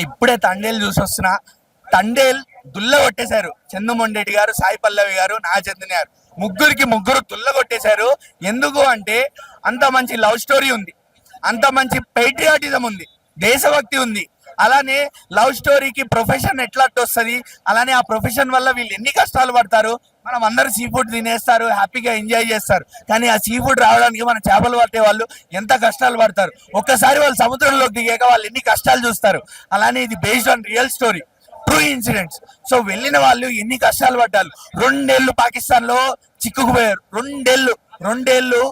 ఇప్పుడే తండేలు చూసి వస్తున్నా. తండేల్ దుల్ల కొట్టేశారు. చందుమొండెడ్డి గారు, సాయి పల్లవి గారు, నాగచైతన్య గారు ముగ్గురు దుల్ల కొట్టేశారు. ఎందుకు అంటే అంత మంచి లవ్ స్టోరీ ఉంది, అంత మంచి పేట్రియాటిజం ఉంది, దేశభక్తి ఉంది. అలానే లవ్ స్టోరీకి ప్రొఫెషన్ ఎట్లా వస్తుంది, అలానే ఆ ప్రొఫెషన్ వల్ల వీళ్ళు ఎన్ని కష్టాలు పడతారు. మనం అందరూ సీ ఫుడ్ తినేస్తారు, హ్యాపీగా ఎంజాయ్ చేస్తారు. కానీ ఆ సీ ఫుడ్ రావడానికి మన చేపలు పట్టే వాళ్ళు ఎంత కష్టాలు పడతారు. ఒక్కసారి వాళ్ళు సముద్రంలోకి దిగాక వాళ్ళు ఎన్ని కష్టాలు చూస్తారు. అలానే ఇది based on real story, true incidents. So వెళ్ళిన వాళ్ళు ఎన్ని కష్టాలు పడ్డారు. 2 ఏళ్ళు పాకిస్తాన్ లో చిక్కుకుపోయారు. 2 ఏళ్ళు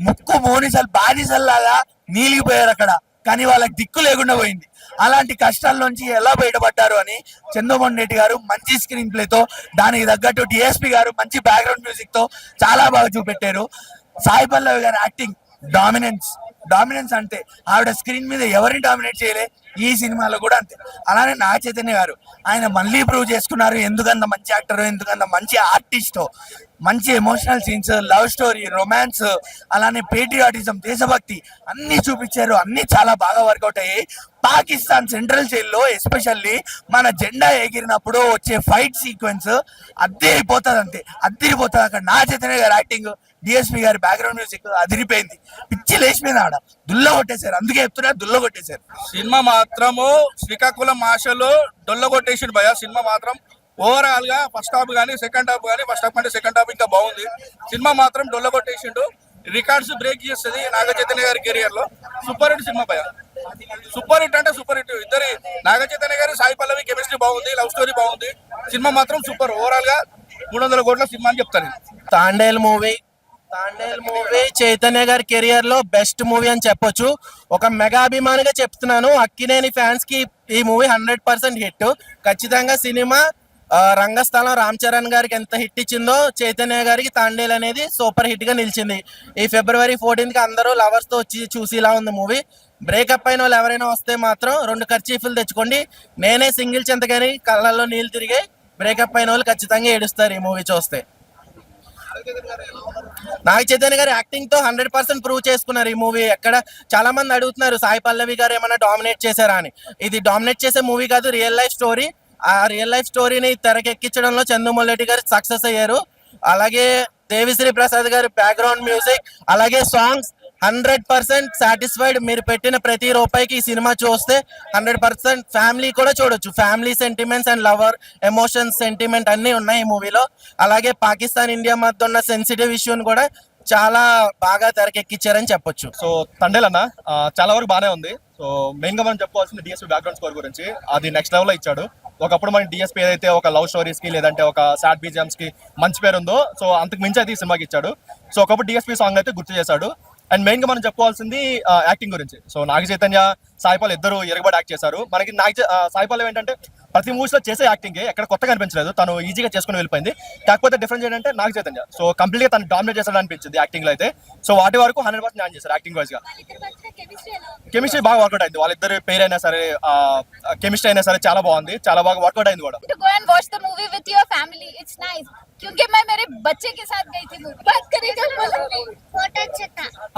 ముక్కు మోనిసలు బానిసల్లాగా నీలిగిపోయారు అక్కడ. కానీ వాళ్ళకి దిక్కు లేకుండా పోయింది. అలాంటి కష్టాల నుంచి ఎలా బయటపడ్డారు అని చంద్రమోహన్ గారు మంచి స్క్రీన్ ప్లేతో, దానికి తగ్గట్టు డిఎస్పి గారు మంచి బ్యాక్గ్రౌండ్ మ్యూజిక్ తో చాలా బాగా చూపెట్టారు. సాయి పల్లవి గారు యాక్టింగ్ డామినెన్స్ అంటే ఆవిడ స్క్రీన్ మీద ఎవరిని డామినేట్ చేయలే, ఈ సినిమాలో కూడా అంతే. అలానే నాగచైతన్య గారు ఆయన మళ్ళీ ప్రూవ్ చేసుకున్నారు ఎందుకంత మంచి యాక్టర్, ఎందుకంత మంచి ఆర్టిస్టో. మంచి emotional scenes, love story, romance, అలానే పేట్రియాటిజం, దేశభక్తి అన్ని చూపించారు. అన్ని చాలా బాగా వర్కౌట్ అయ్యాయి. పాకిస్తాన్ సెంట్రల్ జైల్లో ఎస్పెషల్లీ మన జెండా ఎగిరినప్పుడు వచ్చే ఫైట్ సీక్వెన్స్ అదిరిపోతుంది అక్కడ. నాగచైతన్య గారు యాక్టింగ్, డిఎస్పి గారి బ్యాక్గ్రౌండ్ మ్యూజిక్ అదిరిపోయింది. పిచ్చి లేచి మీద ఆడ దుల్ల కొట్టేశారు. అందుకే చెప్తున్నా, దుల్ల కొట్టేశారు. సినిమా మాత్రము శ్రీకాకుళం ఆశలు డొల్ల కొట్టేసిండు భయ. సినిమా మాత్రం ఓవరాల్ గా ఫస్ట్ హాఫ్ కానీ సెకండ్ హాఫ్ కానీ, ఫస్ట్ హాఫ్ అంటే సెకండ్ హాఫ్ ఇంకా బాగుంది. సినిమా మాత్రం డొల్ల కొట్టేసిండు. రికార్డ్స్ బ్రేక్ చేస్తుంది నాగచైతన్య గారి కెరియర్ లో. సూపర్ హిట్ సినిమా భయ, సూపర్ హిట్ అంటే సూపర్ హిట్. ఇద్దరి నాగచైతన్య గారి, సాయి పల్లవి కెమిస్ట్రీ బాగుంది, లవ్ స్టోరీ బాగుంది. సినిమా మాత్రం సూపర్. ఓవరాల్ గా 300 కోట్ల సినిమా అని చెప్తాను. తాండేల్ మూవీ చైతన్య గారి కెరియర్ లో బెస్ట్ మూవీ అని చెప్పొచ్చు. ఒక మెగా అభిమానిగా చెప్తున్నాను. అక్కినేని ఫ్యాన్స్ కి ఈ మూవీ 100% హిట్. ఖచ్చితంగా సినిమా రంగస్థలం రామ్ చరణ్ గారికి ఎంత హిట్ ఇచ్చిందో చైతన్య గారికి తాండేల్ అనేది సూపర్ హిట్ గా నిలిచింది. ఈ ఫిబ్రవరి 14 కి అందరూ లవర్స్ తో వచ్చి చూసేలా ఉంది మూవీ. బ్రేకప్ అయిన వాళ్ళు ఎవరైనా వస్తే మాత్రం 2 కర్చీఫ్లు తెచ్చుకోండి. నేనే సింగిల్ చింతగాని కళ్ళల్లో నీళ్ళు తిరిగాయి. బ్రేకప్ అయిన వాళ్ళు ఖచ్చితంగా ఏడుస్తారు ఈ మూవీ చూస్తే. నాగ చైతన్య గారు యాక్టింగ్ తో 100% ప్రూవ్ చేసుకున్నారు ఈ మూవీ. ఎక్కడ చాలా మంది అడుగుతున్నారు సాయి పల్లవి గారు ఏమైనా డామినేట్ చేశారా అని. ఇది డామినేట్ చేసే మూవీ కాదు, రియల్ లైఫ్ స్టోరీ. ఆ రియల్ లైఫ్ స్టోరీని తెరకెక్కించడంలో చందుమొల్లెడ్డి గారు సక్సెస్ అయ్యారు. అలాగే దేవిశ్రీ ప్రసాద్ గారి బ్యాక్గ్రౌండ్ మ్యూజిక్, అలాగే సాంగ్స్ 100% సాటిస్ఫైడ్. మీరు పెట్టిన ప్రతి రూపాయికి ఈ సినిమా చూస్తే 100% ఫ్యామిలీ కూడా చూడొచ్చు. Family sentiments and lover emotions, sentiment అన్ని ఉన్నాయి ఈ మూవీలో. అలాగే పాకిస్తాన్ ఇండియా మధ్య ఉన్న సెన్సిటివ్ ఇష్యూని కూడా చాలా బాగా తెరకెక్కించారని చెప్పొచ్చు. సో తండేల్ అన్న చాలా వరకు బాగానే ఉంది. సో మెయిన్ గా మనం చెప్పుకోవాల్సింది డిఎస్పీ బ్యాక్గ్రౌండ్ స్కోర్ గురించి. అది నెక్స్ట్ లెవెల్ లో ఇచ్చాడు. ఒకప్పుడు మన డిఎస్పీ ఏదైతే ఒక లవ్ స్టోరీస్ కి లేదంటే ఒక సాడ్ బీజిఎమ్స్ కి మంచి పేరు ఉందో, సో అంతకు మించి అయితే ఈ సినిమాకి ఇచ్చాడు. సో ఒకప్పుడు డిఎస్పీ సాంగ్ అయితే గుర్తు చేశాడు. అండ్ మెయిన్ గా మనం చెప్పుకోవాల్సింది యాక్టింగ్ గురించి. సో నాగ చైతన్య, సాయి పల్లవి ఇద్దరు ఎరగబడి యాక్ట్ చేశారు. మనకి సాయి పల్లవి ఏంటంటే ప్రతి మూవీస్ లో చేసే యాక్టింగ్ ఎక్కడ కొత్తగా అనిపించలేదు, తను ఈజీగా చేసుకుని వెళ్ళిపోయింది. కాకపోతే డిఫరెన్స్ ఏంటంటే నాగ చైతన్య సో కంప్లీట్ గా తను డామినేట్ చేశాడు అనిపించింది యాక్టింగ్ లో అయితే. సో వాటి వరకు 100% న్యాయం చేశారు యాక్టింగ్ వైజ్ గా. కెమిస్ట్రీ బాగా వర్కౌట్ అయింది. వాళ్ళిద్దరు పేరు అయినా సరే, కెమిస్ట్రీ అయినా సరే చాలా బాగుంది, చాలా బాగా వర్కౌట్ అయింది కూడా. क्योंकि मैं मेरे बच्चे के साथ गई थी बात करेगा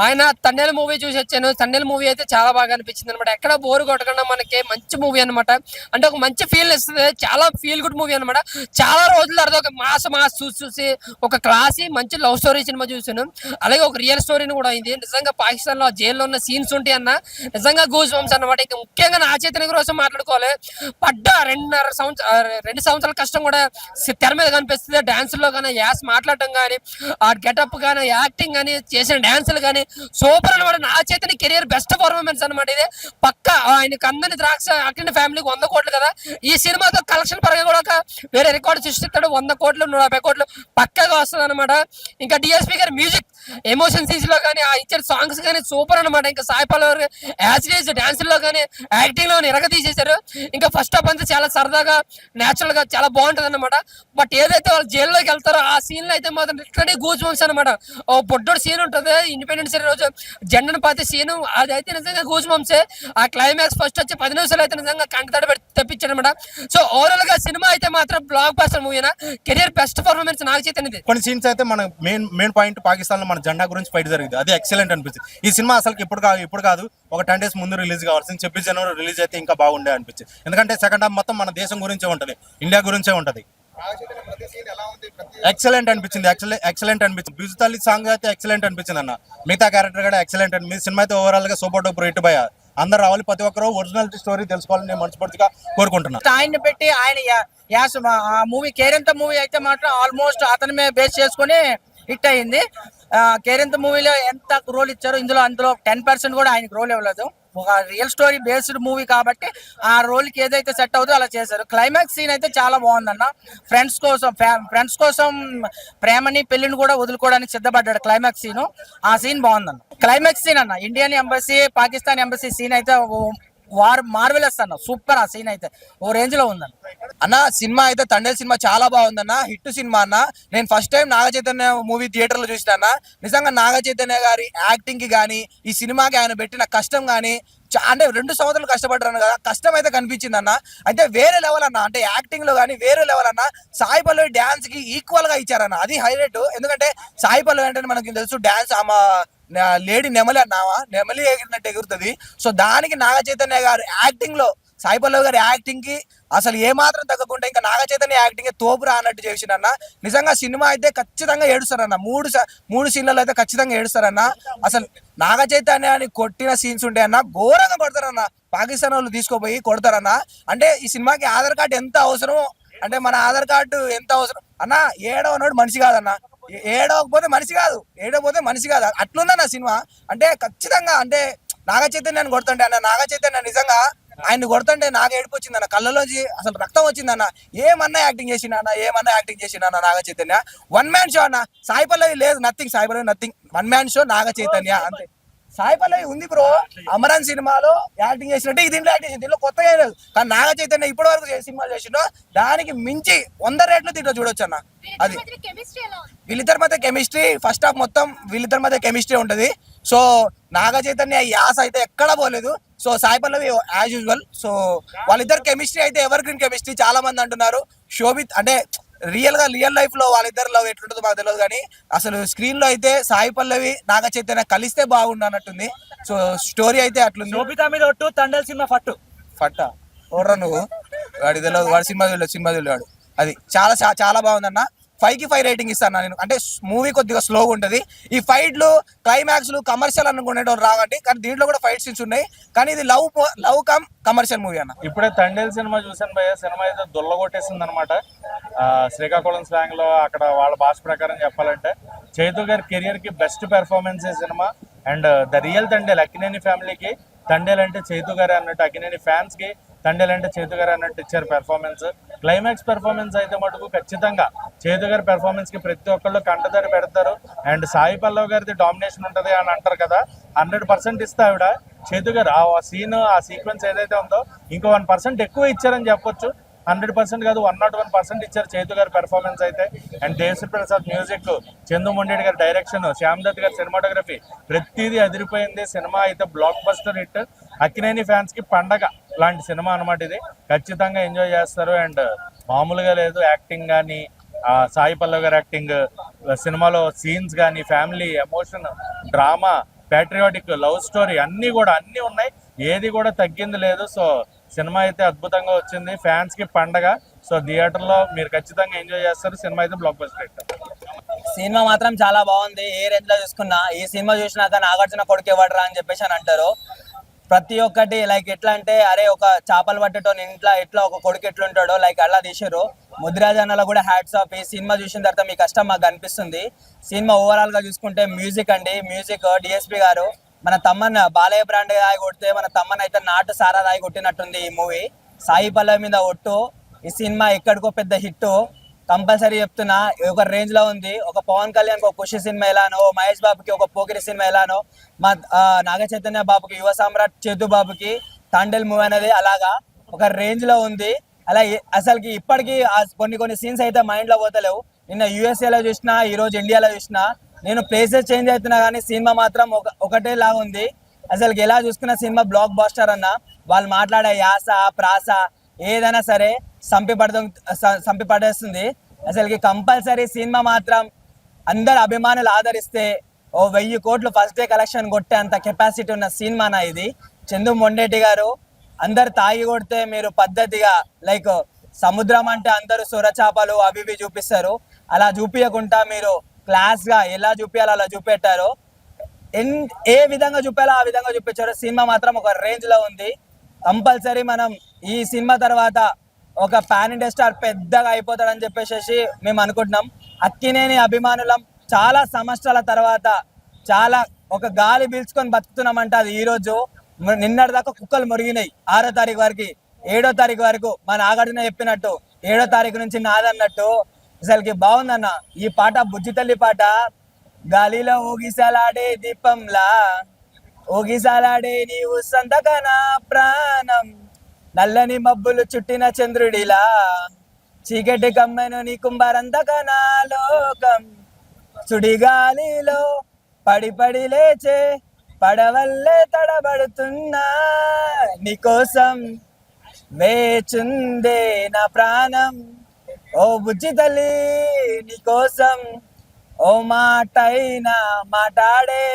ఆయన తండేల్ మూవీ చూసి వచ్చాను. తండేల్ మూవీ అయితే చాలా బాగా అనిపించింది అనమాట. ఎక్కడ బోర్ కొట్టకుండా మనకి మంచి మూవీ అనమాట. అంటే ఒక మంచి ఫీల్ ఇస్తుంది. చాలా ఫీల్ గుడ్ మూవీ అనమాట. చాలా రోజుల తర్వాత ఒక మాస్ చూసి ఒక క్లాసీ మంచి లవ్ స్టోరీ సినిమా చూసాను. అలాగే ఒక రియల్ స్టోరీని కూడా అయింది. నిజంగా పాకిస్తాన్ లో జైల్లో ఉన్న సీన్స్ ఉంటాయి అన్న, నిజంగా గూస్ బంప్స్ అనమాట. ఇంకా ముఖ్యంగా నా చైతన్య కోసం మాట్లాడుకోవాలి. పడ్డ 2 సంవత్సరాల కష్టం కూడా తెర మీద కనిపిస్తుంది. డాన్స్ లో కానీ, యాస్ మాట్లాడటం కానీ, ఆ గెటప్ కానీ, యాక్టింగ్ కానీ, చేసిన డాన్సులు కానీ సూపర్ అనమాట. నా చైతన్య కెరియర్ బెస్ట్ పర్ఫార్మెన్స్ అనమాట ఇది. పక్క ఆయనకు అందని ద్రాక్ష అఖండ ఫ్యామిలీకి 100 కోట్లు కదా. ఈ సినిమాతో కలెక్షన్ పరంగా కూడా ఒక వేరే రికార్డు సృష్టిస్తాడు. 100 కోట్లు 150 కోట్లు పక్కగా వస్తుంది అనమాట. ఇంకా డిఎస్పీ గారి మ్యూజిక్, ఎమోషన్ సీన్స్ లో కానీ, ఆ ఇచ్చిన సాంగ్స్ కానీ సూపర్ అనమాట. ఇంకా సాయి పల్లవి యాజ్ డాన్స్ లో కానీ, యాక్టింగ్ లో ఎరగ తీసేశారు. ఇంకా ఫస్ట్ హాఫ్ అంతా చాలా సరదాగా, నేచురల్ గా చాలా బాగుంటది అనమాట. బట్ ఏదైతే వాళ్ళు జైల్లోకి వెళ్తారో ఆ సీన్ లో అయితే మాత్రం లిటరలీ గూస్ బంప్స్ అనమాట. ఓ బొడ్డోడు సీన్ ఉంటుంది ఇండిపెండెన్స్ డే రోజు జెండను పాతే సీను, అదైతే నిజంగా గూస్ బంప్సే. ఆ క్లైమాక్స్ ఫస్ట్ వచ్చి 10 నిమిషాలు అయితే నిజంగా కంటతడి పెట్టి తెప్పించాడు అనమాట. సో ఓవరాల్ గా సినిమా అయితే మాత్రం బ్లాక్ బస్టర్ మూవీనా, కెరియర్ బెస్ట్ పర్ఫార్మెన్స్ నాగ చైతన్యది. కొన్ని సీన్స్ అయితే మన మెయిన్ పాయింట్ పాకిస్తాన్ లో మన జెండా గురించి ఫైట్ జరిగింది, అది ఎక్సలెంట్ అనిపించింది. ఈ సినిమా అసలు ఇప్పుడు కాదు ఒక 10 days ముందు రిలీజ్ కావాల్సింది, 26 జనవరి రిలీజ్ అయితే ఇంకా బాగుండే అనిపించింది. ఎందుకంటే సెకండ్ హాఫ్ మొత్తం మన దేశం గురించే ఉంటది, ఇండియా గురించే ఉంటది. ఎక్సలెంట్ అనిపించింది, ఎక్సలెంట్ అనిపించింది. బిజుతల్లి సాంగ్ అయితే ఎక్సలెంట్ అనిపించింది అన్న, మిగతా క్యారెక్టర్ కూడా ఎక్సలెంట్ అనిపించింది. సినిమా అయితే ఓవరాల్ గా సూపర్ డూపర్ హిట్ భయ. అందరు రావాలి, ప్రతి ఒక్కరు ఒరిజినల్ స్టోరీ తెలుసుకోవాలని నేను మనస్ఫూర్తిగా కోరుకుంటున్నాను. ఆయన్ని పెట్టి ఆయన యాస్ ఆ మూవీ కేరింత మూవీ అయితే మాత్రం ఆల్మోస్ట్ అతని మీద బేస్ చేసుకుని హిట్ అయింది. కేరింత మూవీలో ఎంత రోల్ ఇచ్చారో అందులో 10% కూడా ఆయనకు రోల్ ఇవ్వలేదు. ఒక రియల్ స్టోరీ బేస్డ్ మూవీ కాబట్టి ఆ రోల్ కి ఏదైతే సెట్ అవుతుందో అలా చేశారు. క్లైమాక్స్ సీన్ అయితే చాలా బాగుందన్న. ఫ్రెండ్స్ కోసం ప్రేమని పెళ్లిని కూడా వదులుకోవడానికి సిద్ధపడ్డాడు. క్లైమాక్స్ సీన్, ఆ సీన్ బాగుందన్న. క్లైమాక్స్ సీన్ అన్న, Indian embassy Pakistan embassy scene అయితే మార్వెలస్ అన్న, సూపర్. ఆ సీన్ అయితే ఓ రేంజ్ లో ఉందన్న. అన్న సినిమా అయితే తండేల్ సినిమా చాలా బాగుందన్న, హిట్ సినిమా అన్న. నేను first time Naga Chaitanya movie theatre లో చూసిన అన్న. నిజంగా నాగ చైతన్య గారి యాక్టింగ్ కి గానీ, ఈ సినిమాకి ఆయన పెట్టిన కష్టం గానీ, అంటే 2 సంవత్సరాలు కష్టపడ్డాను కదా, కష్టం అయితే కనిపించింది అన్న. అయితే వేరే లెవెల్ అన్న, అంటే యాక్టింగ్ లో కానీ వేరే లెవెల్ అన్న. సాయి పల్లవి డాన్స్ కి ఈక్వల్ గా ఇచ్చారన్న, అది హైలైట్. ఎందుకంటే సాయి పల్లవి అంటే మనకి తెలుసు డాన్స్ ఆమె లేడీ నెమలి అన్నావా, నెమలి ఎగిరినట్టు ఎగురుతుంది. సో దానికి నాగ చైతన్య గారు యాక్టింగ్ లో, సాయి పల్లవి గారి యాక్టింగ్ కి అసలు ఏమాత్రం తగ్గకుండా ఇంకా నాగ చైతన్య యాక్టింగ్ తోపురా అన్నట్టు చేసినన్న. నిజంగా సినిమా అయితే ఖచ్చితంగా ఏడుస్తారన్న, మూడు సీన్లలో అయితే ఖచ్చితంగా ఏడుస్తారన్న. అసలు నాగ చైతన్యాన్ని కొట్టిన సీన్స్ ఉంటాయన్న, ఘోరంగా కొడతారన్న. పాకిస్తాన్ వాళ్ళు తీసుకోపోయి కొడతారన్న. అంటే ఈ సినిమాకి ఆధార్ కార్డు ఎంత అవసరం, అంటే మన ఆధార్ కార్డు ఎంత అవసరం అన్న. ఏడవనోడు మనిషి కాదన్న, ఏడవకపోతే మనిషి కాదు, అట్లుందన్న సినిమా. అంటే ఖచ్చితంగా అంటే నాగ చైతన్యాన్ని కొడుతుంటే అన్న, నాగ చైతన్య నిజంగా ఆయన్ని కొడుతుంటే నాకు ఏడుపు వచ్చిందన్న, కళ్ళలోంచి అసలు రక్తం వచ్చిందన్న. ఏమన్నా యాక్టింగ్ చేసినా నాగ చైతన్య. 1 man షో అన్న. సాయి పల్లవి లేదు, nothing. Sai Pallavi nothing, 1 man show Naga Chaitanya అంతే. సాయి పల్లవి ఉంది బ్రో, అమరన్ సినిమాలో యాక్టింగ్ చేసినట్టే దీంట్లో యాక్టింగ్, దీంట్లో కొత్తగా లేదు. కానీ నాగ చైతన్య ఇప్పటి వరకు ఏ సినిమాలు చేసిండో దానికి మించి 100 రెట్లు దీంట్లో చూడొచ్చు అన్న. అది వీళ్ళిద్దరి మధ్య కెమిస్ట్రీ, ఫస్ట్ హాఫ్ మొత్తం వీళ్ళిద్దరి మధ్య కెమిస్ట్రీ ఉంటది. సో నాగ చైతన్య యాస అయితే ఎక్కడా పోలేదు. So Sai Pallavi as usual. So వాళ్ళిద్దరు కెమిస్ట్రీ అయితే ఎవర్ గ్రీన్ కెమిస్ట్రీ. చాలా మంది అంటున్నారు శోభిత్ అంటే రియల్ లైఫ్ లో వాళ్ళిద్దరు లవ్ ఎట్లుంటుందో మాకు తెలియదు, కానీ అసలు స్క్రీన్ లో అయితే సాయి పల్లవి నాగ చైతన్య కలిస్తే బాగుండు అన్నట్టుంది. సో స్టోరీ అయితే అట్లుంది. శోభిత మీద ఒట్టు, తండేల్ సినిమా ఫట్టా ఓర్రా నువ్వు, వాడి తెలియదు, వాడు సినిమా చూడలేడు. అది చాలా బాగుందన్న. 5కి 5 రేటింగ్ ఇస్తాను నేను. అంటే మూవీ కొద్దిగా స్లోగా ఉంటుంది. ఈ ఫైట్లు, క్లైమాక్స్లు కమర్షియల్ అనుకునేటోళ్ళు రావండి, కానీ దీంట్లో కూడా ఫైట్ సీన్స్ ఉన్నాయి. కానీ ఇది లవ్ కమ్ కమర్షియల్ మూవీ అన్న. ఇప్పుడే తండేల్ సినిమా చూసాను భయ్య, సినిమా అయితే దుల్లగొట్టేసింది అనమాట. శ్రీకాకుళం స్లాంగ్ లో అక్కడ వాళ్ళ భాష ప్రకారం చెప్పాలంటే చైతు గారి కెరియర్ కి బెస్ట్ పెర్ఫార్మెన్స్ ఈ cinema. And the real Thandel, Akkineni ఫ్యామిలీకి తండేల్ అంటే చైతు గారే అన్నట్టు, అక్కినేని ఫ్యాన్స్ కి తండేల్ అంటే చైతు గారు అన్నట్టు ఇచ్చారు పెర్ఫార్మెన్స్. క్లైమాక్స్ పెర్ఫార్మెన్స్ అయితే మటుకు ఖచ్చితంగా చైతు గారి పెర్ఫార్మెన్స్ కి ప్రతి ఒక్కళ్ళు కంటదడి పెడతారు. అండ్ సాయి పల్లవి గారిది డామినేషన్ ఉంటది అని అంటారు కదా, 100% ఇస్తా ఆవిడ. చైతు గారు ఆ సీన్, ఆ సీక్వెన్స్ ఏదైతే ఉందో ఇంకో 1% ఎక్కువ ఇచ్చారని చెప్పొచ్చు. 100% కాదు, 101% ఇచ్చారు చైతు గారి పెర్ఫార్మెన్స్ అయితే. అండ్ దేవశ్రీ ప్రసాద్ మ్యూజిక్, చందు మొండేటి గారి డైరెక్షన్, శ్యామ్ దత్ గారి సినిమాటోగ్రఫీ, ప్రతిదీ అదిరిపోయింది. సినిమా అయితే block buster hit. Akkineni fans కి పండగ లాంటి సినిమా అనమాట ఇది. ఖచ్చితంగా ఎంజాయ్ చేస్తారు. అండ్ మామూలుగా లేదు, యాక్టింగ్ కానీ, సాయి పల్లవి గారి యాక్టింగ్, సినిమాలో సీన్స్ కానీ, family emotion, drama, patriotic, love story అన్నీ ఉన్నాయి, ఏది కూడా తగ్గింది లేదు. సో సినిమా అయితే అద్భుతంగా వచ్చింది, ఫ్యాన్స్ కి పండగ. సో థియేటర్ లో మీరు ఖచ్చితంగా ఎంజాయ్ చేస్తారు. సినిమా అయితే బ్లాక్ బస్టర్ హిట్. సినిమా మాత్రం చాలా బాగుంది. ఏ రేంజ్ లో చూసుకున్నా ఈ సినిమా చూసినాక నాగార్జున కొడుకు ఇవ్వడరా అని చెప్పేసి అని అంటారు. ప్రతి ఒక్కటి లైక్ ఎట్లా అంటే, అరే ఒక చేపలు పట్టేటోని ఇంట్లో ఎట్లా ఒక కొడుకు ఎట్లుంటాడో లైక్ అలా తీసారు. ముద్రాజ్ అన్నలో కూడా హ్యాట్స్ ఆఫ్. ఈ సినిమా చూసిన తర్వాత మీ కష్టం మాకు అనిపిస్తుంది. సినిమా ఓవరాల్ గా చూసుకుంటే మ్యూజిక్ డిఎస్పి గారు మన తమ్మన్ బాలయ్య బ్రాండ్ రాయి కొడితే మన తమ్మన్ అయితే నాటు సారా రాయి కొట్టినట్టుంది ఈ మూవీ. సాయి పల్లవి మీద ఒట్టు. ఈ సినిమా ఎక్కడికో పెద్ద హిట్ కంపల్సరీ చెప్తున్నా. ఒక రేంజ్ లో ఉంది. ఒక పవన్ కళ్యాణ్ ఒక ఖుషి సినిమా ఎలానో, మహేష్ బాబుకి ఒక పోకిరి సినిమా ఎలానో, మా నాగ చైతన్య బాబుకి యువ సామ్రాట్ చేతు బాబుకి తాండేల్ మూవీ అనేది అలాగా ఒక రేంజ్ లో ఉంది. అలా అసలుకి ఇప్పటికీ కొన్ని సీన్స్ అయితే మైండ్ లో పోతలేవు. నిన్న యూఎస్ఏలో చూసినా, ఈ రోజు ఇండియాలో చూసినా, నేను ప్లేసెస్ చేంజ్ అవుతున్నా కానీ సినిమా మాత్రం ఒకటే లాగా ఉంది. అసలు ఎలా చూసుకున్న సినిమా బ్లాక్ బాస్టర్ అన్న. వాళ్ళు మాట్లాడే యాస ప్రాస ఏదైనా సరే సంపి పడేస్తుంది. అసలుకి కంపల్సరీ సినిమా మాత్రం అందరు అభిమానులు ఆదరిస్తే 1000 కోట్లు ఫస్ట్ డే కలెక్షన్ కొట్టే అంత కెపాసిటీ ఉన్న సినిమానా ఇది. చందు మొండేటి గారు అందరు తాగి కొడితే మీరు పద్ధతిగా లైక్ సముద్రం అంటే అందరూ సొరచాపలు అవి ఇవి చూపిస్తారు, అలా చూపించకుండా మీరు క్లాస్ గా ఎలా చూపించాలో అలా చూపెట్టారు. ఏ విధంగా చూపాలో ఆ విధంగా చూపించారు. సినిమా మాత్రం ఒక రేంజ్ లో ఉంది. కంపల్సరీ మనం ఈ సినిమా తర్వాత ఒక పాన్ ఇండియా స్టార్ పెద్దగా అయిపోతాడని చెప్పేసి మేము అనుకుంటున్నాం. అక్కినేని అభిమానులం చాలా సంవత్సరాల తర్వాత చాలా ఒక గాలి పీల్చుకొని బతుకుతున్నామంటే అది ఈ రోజు. నిన్నటి దాకా కుక్కలు మురిగినాయి. 6వ తారీఖు వరకు 7వ తారీఖు వరకు మన నాగార్జున చెప్పినట్టు 7వ తారీఖు నుంచి నాదన్నట్టు అసలుకి బాగుందన్న ఈ పాట. బుజ్జి తల్లి పాట గాలిలో ఊగిసలాడే దీపంలా ఊగిసలాడే నీవు సంతకనా ప్రాణం, నల్లని మబ్బులు చుట్టిన చంద్రుడిలా చీకటి కమ్మెను నీ కుంభరంతకనా లోకం, సుడిగాలిలో పడి పడి లేచే పడవల్లే తడబడుతున్నా నీకోసం వేచుందే నా ప్రాణం, ఓ బుజ్జి తల్లి నీకోసం ఓ మాటైనా మాట్లాడే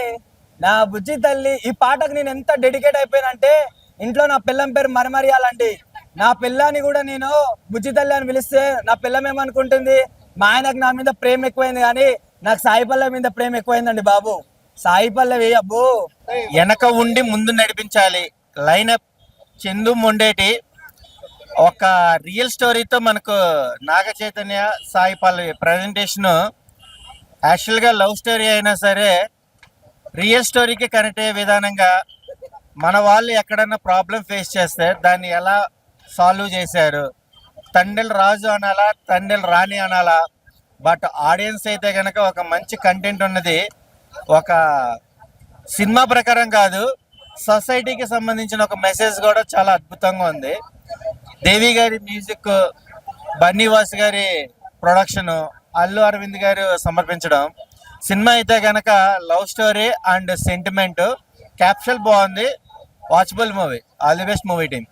నా బుజ్జి తల్లి. ఈ పాటకు నేను ఎంత డెడికేట్ అయిపోయానంటే ఇంట్లో నా పిల్లం పేరు మరమరియాలండి. నా పిల్లని కూడా నేను బుజ్జి తల్లి అని పిలిస్తే నా పిల్లం ఏమనుకుంటుంది, మా ఆయనకు నా మీద ప్రేమ ఎక్కువైంది కానీ నాకు సాయి పల్లవి మీద ప్రేమ ఎక్కువైందండి బాబు. సాయి పల్లవి అబ్బో వెనక ఉండి ముందు నడిపించాలి. లైనప్ చందు మొండేటి ఒక రియల్ స్టోరీతో మనకు నాగ చైతన్య సాయి పల్లవి ప్రజెంటేషన్ యాక్చువల్గా లవ్ స్టోరీ అయినా సరే రియల్ స్టోరీకి కనెక్ట్ అయ్యే విధానంగా మన వాళ్ళు ఎక్కడన్నా ప్రాబ్లం ఫేస్ చేస్తే దాన్ని ఎలా సాల్వ్ చేశారు. తండ్రిల రాజు అనాలా తండ్రిల రాణి అనాలా, బట్ ఆడియన్స్ అయితే కనుక ఒక మంచి కంటెంట్ ఉన్నది. ఒక సినిమా ప్రకారం కాదు, సొసైటీకి సంబంధించిన ఒక మెసేజ్ కూడా చాలా అద్భుతంగా ఉంది. దేవి గారి మ్యూజిక్, బన్నీవాస్ గారి ప్రొడక్షన్, అల్లు అరవింద్ గారు సమర్పించడం. సినిమా అయితే కనుక love story and sentiment, caption బాగుంది, watchable movie. All the best movie team.